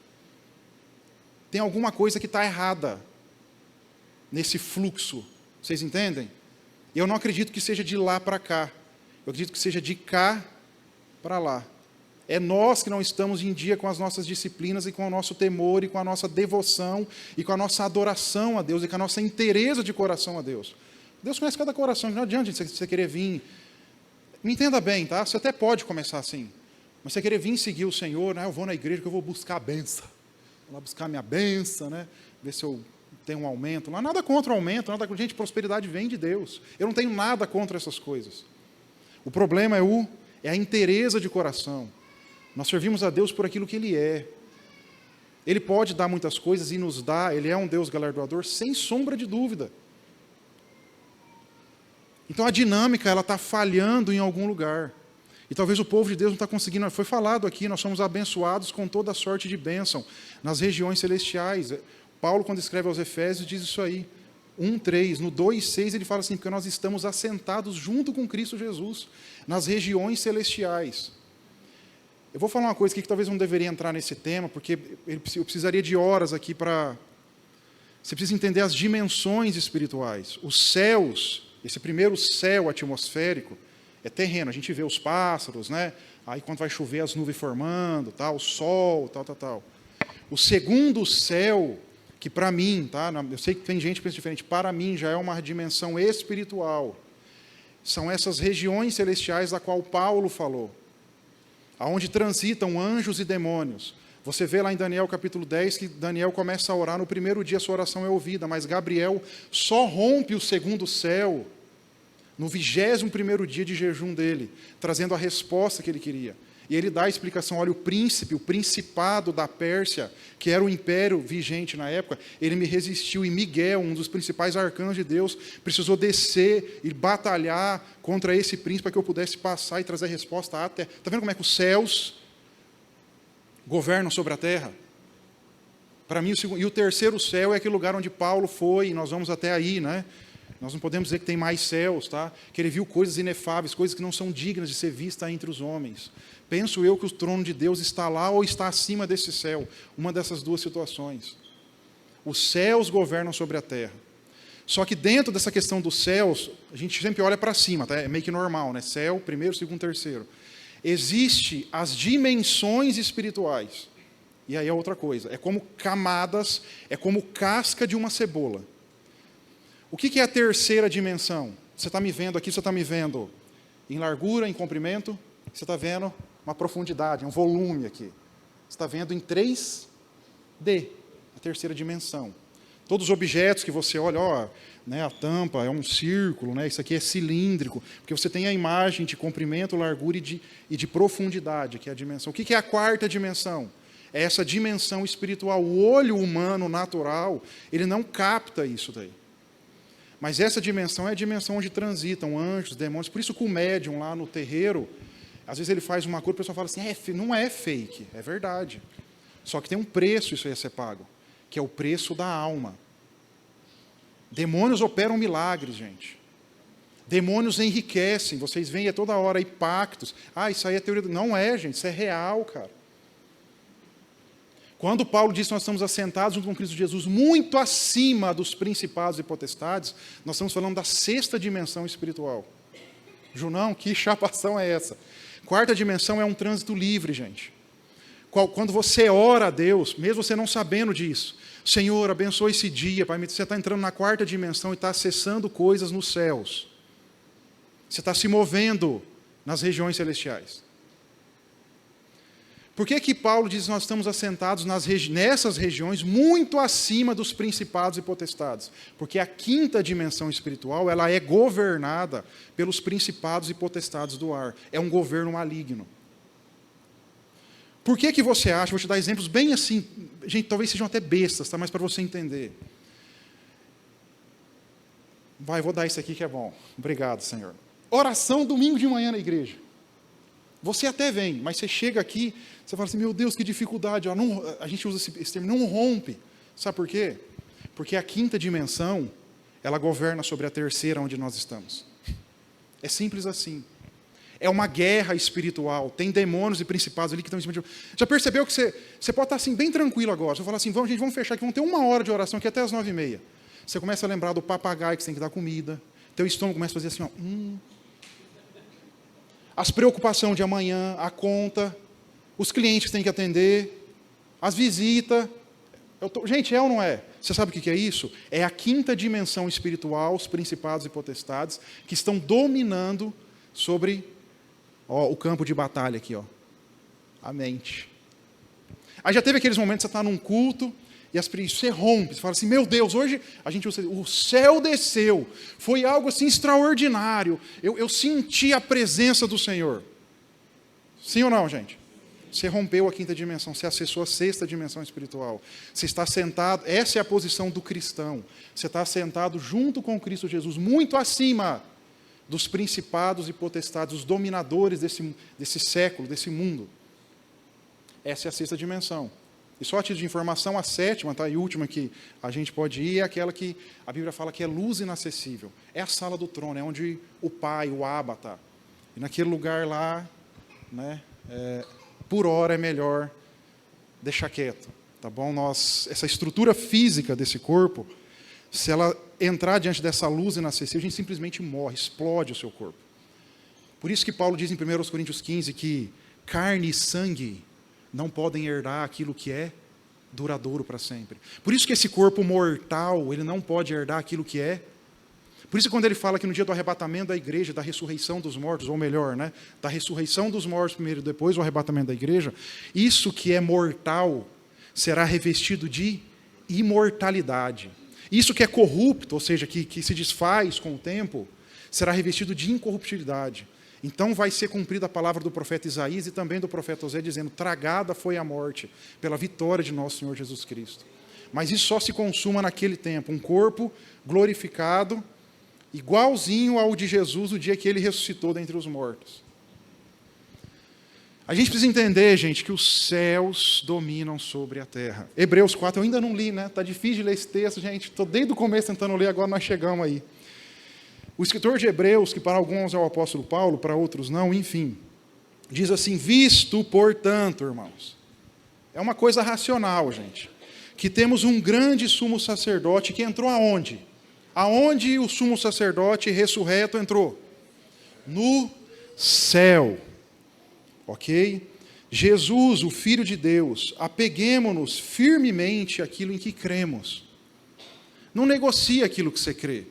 Speaker 1: tem alguma coisa que está errada nesse fluxo, vocês entendem? Eu não acredito que seja de lá para cá, eu acredito que seja de cá para lá. É nós que não estamos em dia com as nossas disciplinas e com o nosso temor e com a nossa devoção e com a nossa adoração a Deus e com a nossa inteireza de coração a Deus. Deus conhece cada coração, não adianta você querer vir. Me entenda bem, tá? Você até pode começar assim, mas você querer vir seguir o Senhor, né? Eu vou na igreja que eu vou buscar a benção, vou lá buscar a minha benção, né? Ver se eu tenho um aumento. Não há nada contra o aumento, nada contra. Gente, prosperidade vem de Deus. Eu não tenho nada contra essas coisas. O problema é a inteireza de coração. Nós servimos a Deus por aquilo que Ele é. Ele pode dar muitas coisas e nos dá, Ele é um Deus galardoador, sem sombra de dúvida. Então a dinâmica, ela está falhando em algum lugar. E talvez o povo de Deus não está conseguindo, foi falado aqui, nós somos abençoados com toda a sorte de bênção, nas regiões celestiais. Paulo, quando escreve aos Efésios, diz isso aí. 1:3, no 2:6 ele fala assim, porque nós estamos assentados junto com Cristo Jesus, nas regiões celestiais. Eu vou falar uma coisa aqui que talvez não deveria entrar nesse tema, porque eu precisaria de horas aqui para... Você precisa entender as dimensões espirituais. Os céus, esse primeiro céu atmosférico, é terreno, a gente vê os pássaros, né? Aí quando vai chover as nuvens formando, tá? O sol, tal. O segundo céu, que para mim, tá? Eu sei que tem gente que pensa diferente, para mim já é uma dimensão espiritual. São essas regiões celestiais da qual Paulo falou, aonde transitam anjos e demônios. Você vê lá em Daniel capítulo 10 que Daniel começa a orar, no primeiro dia sua oração é ouvida, mas Gabriel só rompe o segundo céu no 21º dia de jejum dele, trazendo a resposta que ele queria. E ele dá a explicação, olha, o príncipe, o principado da Pérsia, que era o império vigente na época, ele me resistiu, e Miguel, um dos principais arcanjos de Deus, precisou descer e batalhar contra esse príncipe para que eu pudesse passar e trazer a resposta à terra. Está vendo como é que os céus governam sobre a terra? Para mim, e o terceiro céu é aquele lugar onde Paulo foi, e nós vamos até aí, né? Nós não podemos dizer que tem mais céus, tá? Que ele viu coisas inefáveis, coisas que não são dignas de ser vistas entre os homens. Penso eu que o trono de Deus está lá ou está acima desse céu. Uma dessas duas situações. Os céus governam sobre a terra. Só que dentro dessa questão dos céus, a gente sempre olha para cima, tá? É meio que normal, né? Céu, primeiro, segundo, terceiro. Existem as dimensões espirituais. E aí é outra coisa. É como camadas, é como casca de uma cebola. O que é a terceira dimensão? Você está me vendo aqui, você está me vendo em largura, em comprimento, você está vendo uma profundidade, um volume aqui. Você está vendo em 3D, a terceira dimensão. Todos os objetos que você olha, ó, né, a tampa é um círculo, né, isso aqui é cilíndrico, porque você tem a imagem de comprimento, largura e de profundidade, que é a dimensão. O que é a quarta dimensão? É essa dimensão espiritual. O olho humano natural, ele não capta isso daí. Mas essa dimensão é a dimensão onde transitam anjos, demônios. Por isso que o médium lá no terreiro, às vezes ele faz uma cura, o pessoal fala assim, não é fake, é verdade. Só que tem um preço isso aí a ser pago, que é o preço da alma. Demônios operam milagres, gente. Demônios enriquecem, vocês veem toda hora aí pactos. Isso aí é teoria. Não é, gente, isso é real, cara. Quando Paulo diz que nós estamos assentados junto com Cristo Jesus, muito acima dos principados e potestades, nós estamos falando da sexta dimensão espiritual. Junão, que chapação é essa? Quarta dimensão é um trânsito livre, gente. Quando você ora a Deus, mesmo você não sabendo disso, Senhor, abençoe esse dia, Pai, você está entrando na quarta dimensão e está acessando coisas nos céus. Você está se movendo nas regiões celestiais. Por que Paulo diz que nós estamos assentados nessas regiões muito acima dos principados e potestades? Porque a quinta dimensão espiritual, ela é governada pelos principados e potestades do ar. É um governo maligno. Por que você acha, vou te dar exemplos bem assim, gente, talvez sejam até bestas, tá? Mas para você entender. Vou dar isso aqui que é bom. Obrigado, Senhor. Oração domingo de manhã na igreja. Você até vem, mas você chega aqui, você fala assim, meu Deus, que dificuldade. A gente usa esse termo, não rompe. Sabe por quê? Porque a quinta dimensão, ela governa sobre a terceira onde nós estamos. É simples assim. É uma guerra espiritual. Tem demônios e principados ali que estão em cima de... Já percebeu que você pode estar assim, bem tranquilo agora. Você fala assim, vamos fechar aqui, vamos ter 1 hora de oração aqui até as 9h30. Você começa a lembrar do papagaio que você tem que dar comida. Teu estômago começa a fazer assim, ó. As preocupações de amanhã, a conta, os clientes que tem que atender, as visitas. Gente, é ou não é? Você sabe o que é isso? É a quinta dimensão espiritual, os principados e potestades, que estão dominando sobre o campo de batalha aqui. A mente. Aí já teve aqueles momentos que você está num culto, e você rompe, você fala assim, meu Deus, hoje a gente usa, o céu desceu, foi algo assim extraordinário, eu senti a presença do Senhor. Sim ou não, gente? Você rompeu a quinta dimensão, você acessou a sexta dimensão espiritual. Você está sentado, essa é a posição do cristão. Você está sentado junto com Cristo Jesus, muito acima dos principados e potestades, os dominadores desse século, desse mundo. Essa é a sexta dimensão. E só a título de informação, a sétima, tá, e última que a gente pode ir, é aquela que a Bíblia fala que é luz inacessível. É a sala do trono, é onde o Pai, o Abba está. E naquele lugar lá, né, por hora é melhor deixar quieto. Tá bom? Essa estrutura física desse corpo, se ela entrar diante dessa luz inacessível, a gente simplesmente morre, explode o seu corpo. Por isso que Paulo diz em 1 Coríntios 15 que carne e sangue não podem herdar aquilo que é duradouro para sempre. Por isso que esse corpo mortal, ele não pode herdar aquilo que é. Por isso que quando ele fala que no dia do arrebatamento da igreja, da ressurreição dos mortos, ou melhor, né, da ressurreição dos mortos primeiro e depois o arrebatamento da igreja, isso que é mortal será revestido de imortalidade. Isso que é corrupto, ou seja, que se desfaz com o tempo, será revestido de incorruptibilidade. Então vai ser cumprida a palavra do profeta Isaías e também do profeta Osé, dizendo: tragada foi a morte pela vitória de nosso Senhor Jesus Cristo. Mas isso só se consuma naquele tempo, um corpo glorificado, igualzinho ao de Jesus no dia que ele ressuscitou dentre os mortos. A gente precisa entender, gente, que os céus dominam sobre a terra. Hebreus 4, eu ainda não li, né? Está difícil de ler esse texto, gente. Estou desde o começo tentando ler, agora nós chegamos aí. O escritor de Hebreus, que para alguns é o apóstolo Paulo, para outros não, enfim, diz assim: visto, portanto, irmãos, é uma coisa racional, gente, que temos um grande sumo sacerdote que entrou aonde? Aonde o sumo sacerdote ressurreto entrou? No céu. Ok? Jesus, o Filho de Deus, apeguemo-nos firmemente àquilo em que cremos. Não negocie aquilo que você crê.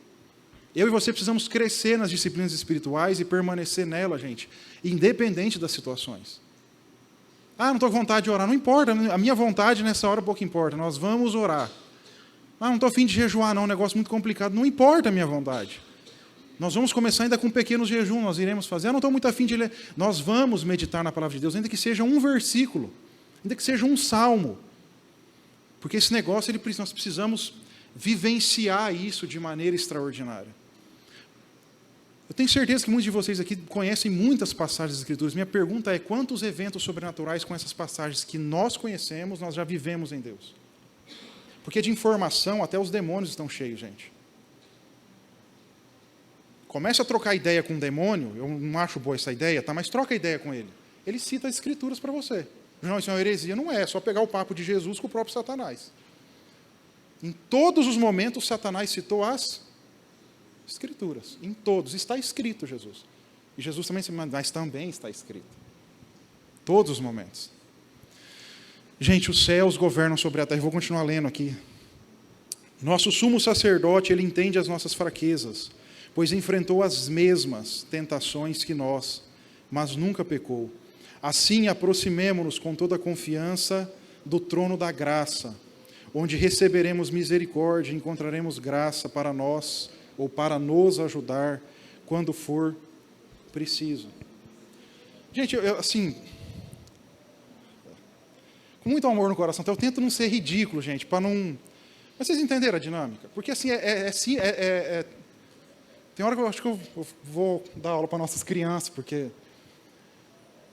Speaker 1: Eu e você precisamos crescer nas disciplinas espirituais e permanecer nela, gente, independente das situações. Ah, não estou com vontade de orar. Não importa, a minha vontade nessa hora pouco importa. Nós vamos orar. Ah, não estou a fim de jejuar, não, é um negócio muito complicado. Não importa a minha vontade. Nós vamos começar ainda com pequenos jejuns, nós iremos fazer. Ah, não estou muito a fim de ler. Nós vamos meditar na palavra de Deus, ainda que seja um versículo, ainda que seja um salmo. Porque esse negócio, nós precisamos vivenciar isso de maneira extraordinária. Eu tenho certeza que muitos de vocês aqui conhecem muitas passagens das Escrituras. Minha pergunta é: quantos eventos sobrenaturais com essas passagens que nós conhecemos, nós já vivemos em Deus? Porque de informação, até os demônios estão cheios, gente. Começa a trocar ideia com um demônio, eu não acho boa essa ideia, tá? Mas troca ideia com ele. Ele cita as Escrituras para você. Não, isso é uma heresia. Não é só pegar o papo de Jesus com o próprio Satanás. Em todos os momentos, Satanás citou as Escrituras. Em todos. Está escrito, Jesus. E Jesus também, mas também está escrito. Todos os momentos. Gente, os céus governam sobre a terra. Eu vou continuar lendo aqui. Nosso sumo sacerdote, ele entende as nossas fraquezas, pois enfrentou as mesmas tentações que nós, mas nunca pecou. Assim, aproximemo-nos com toda a confiança do trono da graça, onde receberemos misericórdia e encontraremos graça para nós, ou para nos ajudar, quando for preciso. Gente, assim, com muito amor no coração, então eu tento não ser ridículo, gente, para não... Mas vocês entenderam a dinâmica? Porque assim, tem hora que eu acho que eu vou dar aula para nossas crianças, porque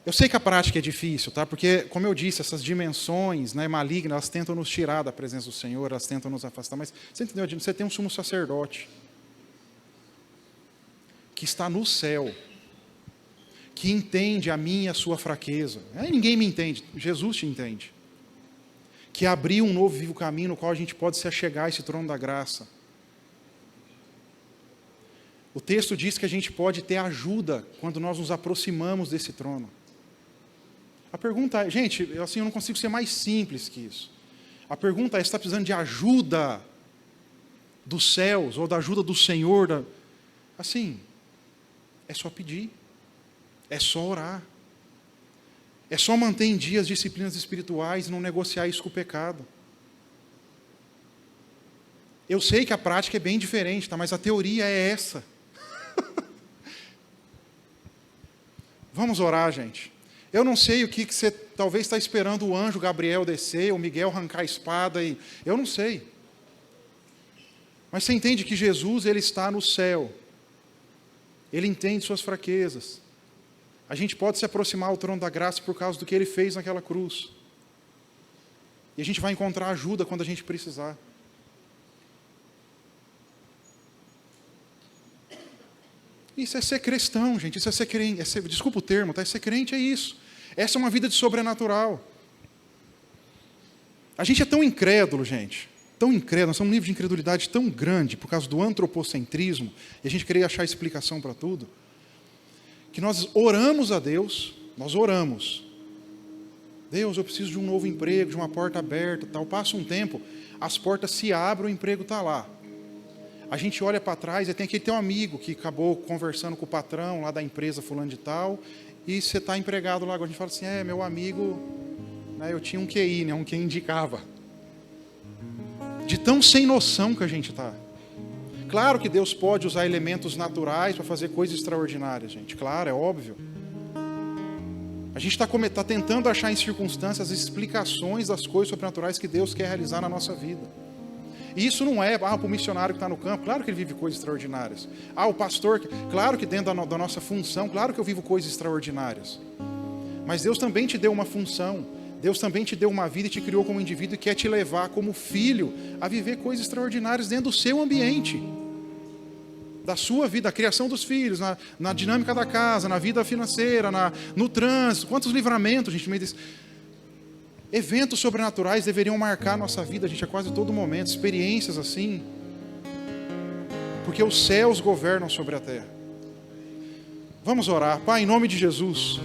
Speaker 1: eu sei que a prática é difícil, tá? Porque, como eu disse, essas dimensões, né, malignas, elas tentam nos tirar da presença do Senhor, elas tentam nos afastar, mas você entendeu? Você tem um sumo sacerdote que está no céu, que entende a minha e a sua fraqueza. Ninguém me entende, Jesus te entende. Que abriu um novo vivo caminho no qual a gente pode se achegar a esse trono da graça. O texto diz que a gente pode ter ajuda quando nós nos aproximamos desse trono. A pergunta é, gente, assim, eu não consigo ser mais simples que isso. A pergunta é: você está precisando de ajuda dos céus ou da ajuda do Senhor? Assim, é só pedir, é só orar, é só manter em dia as disciplinas espirituais e não negociar isso com o pecado. Eu sei que a prática é bem diferente, tá? Mas a teoria é essa. Vamos orar, gente. Eu não sei o que você talvez está esperando o anjo Gabriel descer, o Miguel arrancar a espada, eu não sei. Mas você entende que Jesus, ele está no céu. Ele entende suas fraquezas. A gente pode se aproximar ao trono da graça por causa do que ele fez naquela cruz. E a gente vai encontrar ajuda quando a gente precisar. Isso é ser cristão, gente. Isso é ser crente. Desculpa o termo, tá? Ser crente é isso. Essa é uma vida de sobrenatural. A gente é tão incrédulo, gente. Tão incrédulo. Nós estamos num nível de incredulidade tão grande por causa do antropocentrismo, e a gente queria achar explicação para tudo, que nós oramos a Deus, nós oramos. Deus, eu preciso de um novo emprego, de uma porta aberta, tal. Passa um tempo, as portas se abrem, o emprego está lá. A gente olha para trás e tem um amigo que acabou conversando com o patrão lá da empresa fulano de tal, e você está empregado lá. A gente fala assim, meu amigo, né, eu tinha um QI, né, um QI indicava. De tão sem noção que a gente está. Claro que Deus pode usar elementos naturais para fazer coisas extraordinárias, gente. Claro, é óbvio. A gente está tentando achar em circunstâncias explicações das coisas sobrenaturais que Deus quer realizar na nossa vida. E isso não é, para o missionário que está no campo, claro que ele vive coisas extraordinárias. O pastor, claro que dentro da nossa função, claro que eu vivo coisas extraordinárias. Mas Deus também te deu uma função, Deus também te deu uma vida e te criou como indivíduo e quer te levar como filho a viver coisas extraordinárias dentro do seu ambiente. Da sua vida, a criação dos filhos, na dinâmica da casa, na vida financeira, no trânsito. Quantos livramentos, gente, meio desse... Eventos sobrenaturais deveriam marcar a nossa vida, gente, a quase todo momento. Experiências assim. Porque os céus governam sobre a terra. Vamos orar. Pai, em nome de Jesus.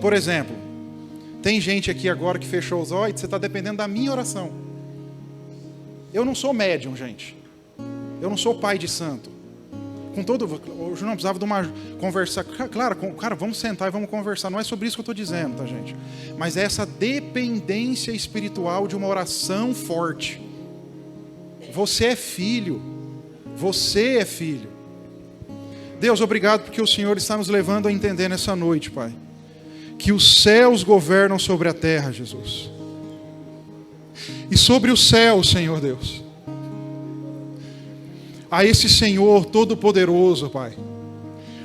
Speaker 1: Por exemplo, tem gente aqui agora que fechou os olhos, você está dependendo da minha oração. Eu não sou médium, gente. Eu não sou pai de santo. Hoje não precisava de uma conversa. Claro, cara, vamos sentar e vamos conversar. Não é sobre isso que eu estou dizendo, tá, gente? Mas é essa dependência espiritual de uma oração forte. Você é filho. Você é filho. Deus, obrigado porque o Senhor está nos levando a entender nessa noite, Pai, que os céus governam sobre a terra, Jesus. E sobre o céu, Senhor Deus, a esse Senhor Todo-Poderoso, Pai,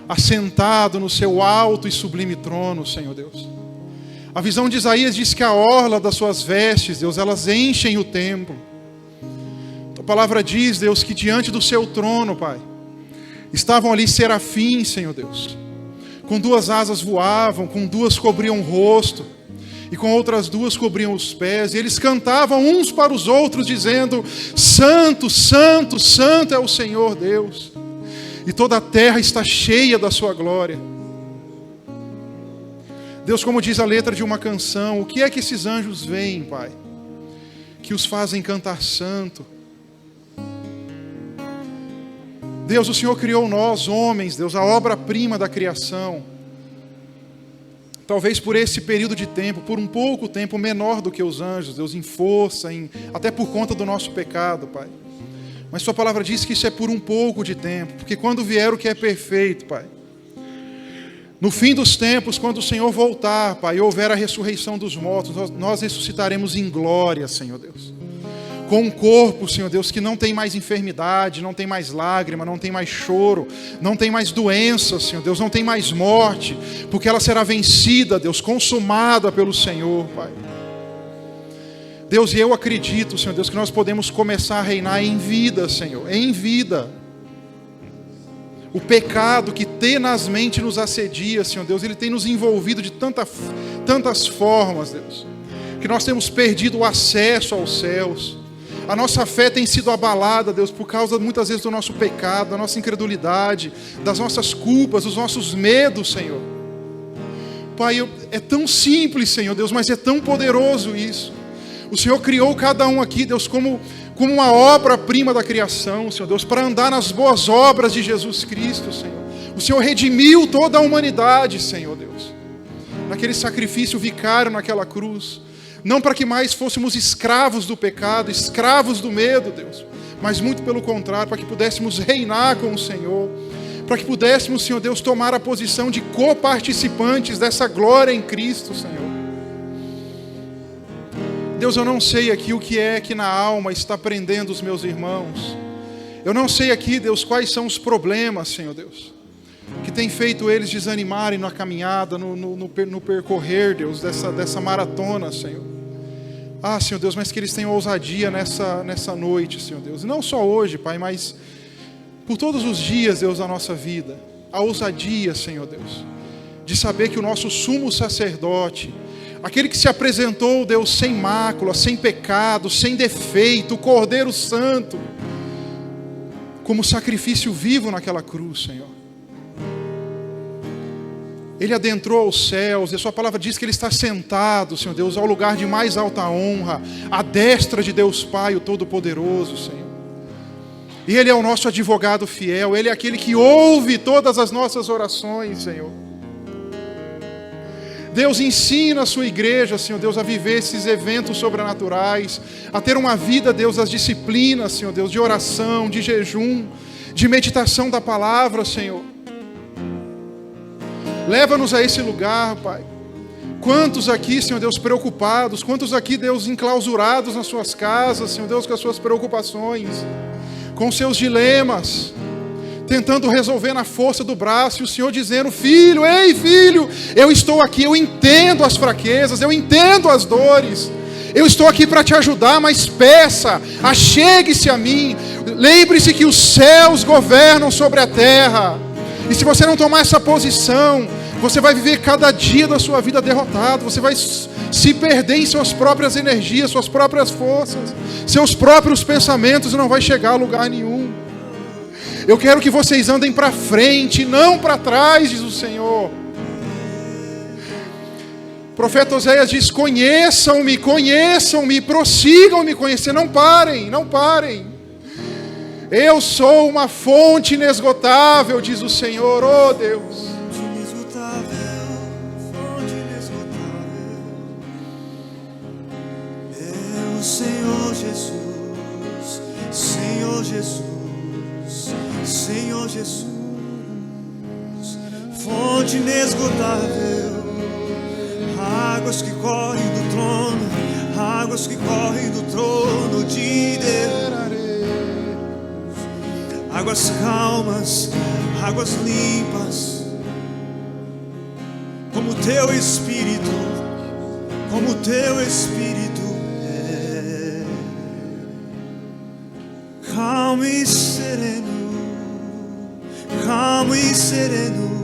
Speaker 1: assentado no seu alto e sublime trono, Senhor Deus. A visão de Isaías diz que a orla das suas vestes, Deus, elas enchem o templo. A palavra diz, Deus, que diante do seu trono, Pai, estavam ali serafins, Senhor Deus. Com 2 asas voavam, com 2 cobriam o rosto, e com outras 2 cobriam os pés, e eles cantavam uns para os outros, dizendo: Santo, Santo, Santo é o Senhor Deus, e toda a terra está cheia da sua glória. Deus, como diz a letra de uma canção, o que é que esses anjos veem, Pai, que os fazem cantar santo? Deus, o Senhor criou nós, homens, Deus, a obra-prima da criação. Talvez por esse período de tempo, por um pouco tempo menor do que os anjos, Deus, em força, até por conta do nosso pecado, Pai. Mas Sua palavra diz que isso é por um pouco de tempo, porque quando vier o que é perfeito, Pai, no fim dos tempos, quando o Senhor voltar, Pai, e houver a ressurreição dos mortos, nós ressuscitaremos em glória, Senhor Deus. Com um corpo, Senhor Deus, que não tem mais enfermidade, não tem mais lágrima, não tem mais choro, não tem mais doença, Senhor Deus, não tem mais morte, porque ela será vencida, Deus, consumada pelo Senhor, Pai. Deus, e eu acredito, Senhor Deus, que nós podemos começar a reinar em vida, Senhor, em vida. O pecado que tenazmente nos assedia, Senhor Deus, ele tem nos envolvido de tantas formas, Deus, que nós temos perdido o acesso aos céus. A nossa fé tem sido abalada, Deus, por causa muitas vezes do nosso pecado, da nossa incredulidade, das nossas culpas, dos nossos medos, Senhor. Pai, é tão simples, Senhor Deus, mas é tão poderoso isso. O Senhor criou cada um aqui, Deus, como uma obra-prima da criação, Senhor Deus, para andar nas boas obras de Jesus Cristo, Senhor. O Senhor redimiu toda a humanidade, Senhor Deus, naquele sacrifício vicário naquela cruz. Não para que mais fôssemos escravos do pecado, escravos do medo, Deus, mas muito pelo contrário, para que pudéssemos reinar com o Senhor, para que pudéssemos, Senhor Deus, tomar a posição de coparticipantes dessa glória em Cristo, Senhor. Deus, eu não sei aqui o que é que na alma está prendendo os meus irmãos. Eu não sei aqui, Deus, quais são os problemas, Senhor Deus, que tem feito eles desanimarem na caminhada, no percorrer, Deus, dessa maratona, Senhor. Senhor Deus, mas que eles tenham ousadia nessa noite, Senhor Deus. E não só hoje, Pai, mas por todos os dias, Deus, da nossa vida. A ousadia, Senhor Deus, de saber que o nosso sumo sacerdote, aquele que se apresentou, Deus, sem mácula, sem pecado, sem defeito, o Cordeiro Santo, como sacrifício vivo naquela cruz, Senhor. Ele adentrou aos céus, e a Sua palavra diz que Ele está sentado, Senhor Deus, ao lugar de mais alta honra, à destra de Deus Pai, o Todo-Poderoso, Senhor. E Ele é o nosso advogado fiel, Ele é aquele que ouve todas as nossas orações, Senhor. Deus, ensina a sua igreja, Senhor Deus, a viver esses eventos sobrenaturais, a ter uma vida, Deus, das disciplinas, Senhor Deus, de oração, de jejum, de meditação da palavra, Senhor. Leva-nos a esse lugar, Pai. Quantos aqui, Senhor Deus, preocupados, quantos aqui, Deus, enclausurados nas suas casas, Senhor Deus, com as suas preocupações, com os seus dilemas, tentando resolver na força do braço, e o Senhor dizendo: filho, ei filho, eu estou aqui, eu entendo as fraquezas, eu entendo as dores, eu estou aqui para te ajudar, mas peça, achegue-se a mim, lembre-se que os céus governam sobre a terra, e se você não tomar essa posição, você vai viver cada dia da sua vida derrotado, você vai se perder em suas próprias energias, suas próprias forças, seus próprios pensamentos, e não vai chegar a lugar nenhum. Eu quero que vocês andem para frente, não para trás, diz o Senhor. O profeta Oséias diz: conheçam-me, conheçam-me, prossigam me conhecer, não parem, não parem. Eu sou uma fonte inesgotável, diz o Senhor, oh Deus.
Speaker 2: Senhor Jesus, Senhor Jesus, Senhor Jesus, fonte inesgotável, águas que correm do trono, águas que correm do trono de Deus, águas calmas, águas limpas, como teu Espírito, como teu Espírito. Calmo e sereno, calmo e sereno,